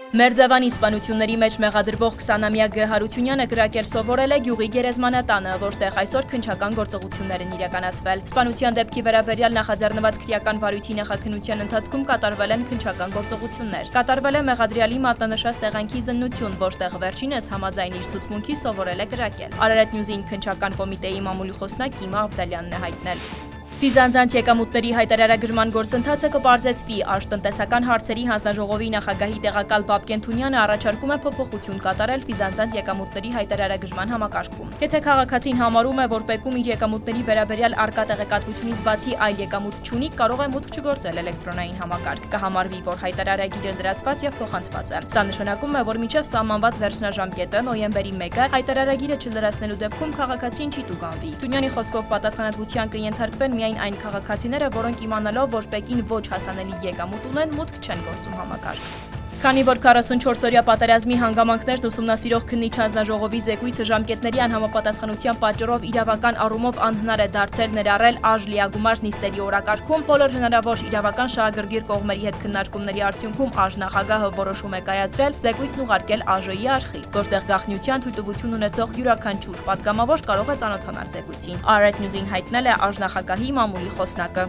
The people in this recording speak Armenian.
Մերձավանի սպանությունների մեջ մեղադրվող 20-ամյա Գ. Հարությունյանը կրակել սովորել է գյուղի գերեզմանատանը, որտեղ այսօր քննչական գործողություններ են իրականացվել։ Սպանության դեպքի վերաբերյալ նախաձեռնված քրեական վարույթի նախաքննության ընթացքում կատարվել են քննչական գործողություններ։ Կատարվել է մեղադրյալի մատնանշած տեղանքի զննություն, որտեղ վերջինս համաձայն իր ցուցմունքի սովորել է կրակել։ Արարատ Նյուզին քննչական կոմիտեի մամուլի խոսնակ Կիմա Ավդալյանն է հայտնել։ Ֆիզանձանց եկամուտների հայտարարագրման գործընթացը կպարզեցվի, տնտեսական հարցերի հանձնաժողովի նախագահի տեղակալ Բաբկեն Թունյանը առաջարկում է փոփոխություն կատարել ֆիզանձանց եկամուտների հայտարարագրման համակարգում։ Եթե քաղաքացին համարում է, որ ՊԵԿ-ում իր եկամուտների վերաբերյալ առկա տեղեկատվությունից բացի այլ եկամուտ չունի, կարող է մուտք չգործել էլեկտրոնային համակարգ։ Կհամարվի, որ հայտարարագիրը լրացված եւ փոխանցված է։ Սա նշանակում է, որ մինչև սահմանված վերջնաժամկետը նոյեմբերի 1-ը հայտարարագիրը չլրացնելու դեպքում քաղաքացին չի տուգանվի։ Թունյանի խոսքով պատասխանատվության կընթարկվեն միայն այն քաղաքացիները, որոնք իմանալով, որ ՊԵԿ-ին ոչ հասանելի եկամուտ ունեն, մուտք չեն գործում համակարգ։ Քանի որ 44-օրյա պատերազմի հանգամանքներն ուսումնասիրող քննիչ հանձնաժողովի զեկույցը ժամկետների անհամապատասխանության պատճառով իրավական առումով անհնար է դարձել ներառել լիագումար նիստերի օրակարգում, բոլոր հնարավոր իրավական շահագրգիռ կողմերի հետ քննարկումների արդյունքում նախագահը որոշում է կայացրել զեկույցն ուղարկել ԱԺ-ի արխիվ, որտեղ գաղտնիության թույլտվություն ունեցող յուրաքանչյուր պատգամավոր կարող է ծանոթանալ զեկույցին։ Արարատ Նյուզին հայտնել է նախագահի մամուլի խոսնակը։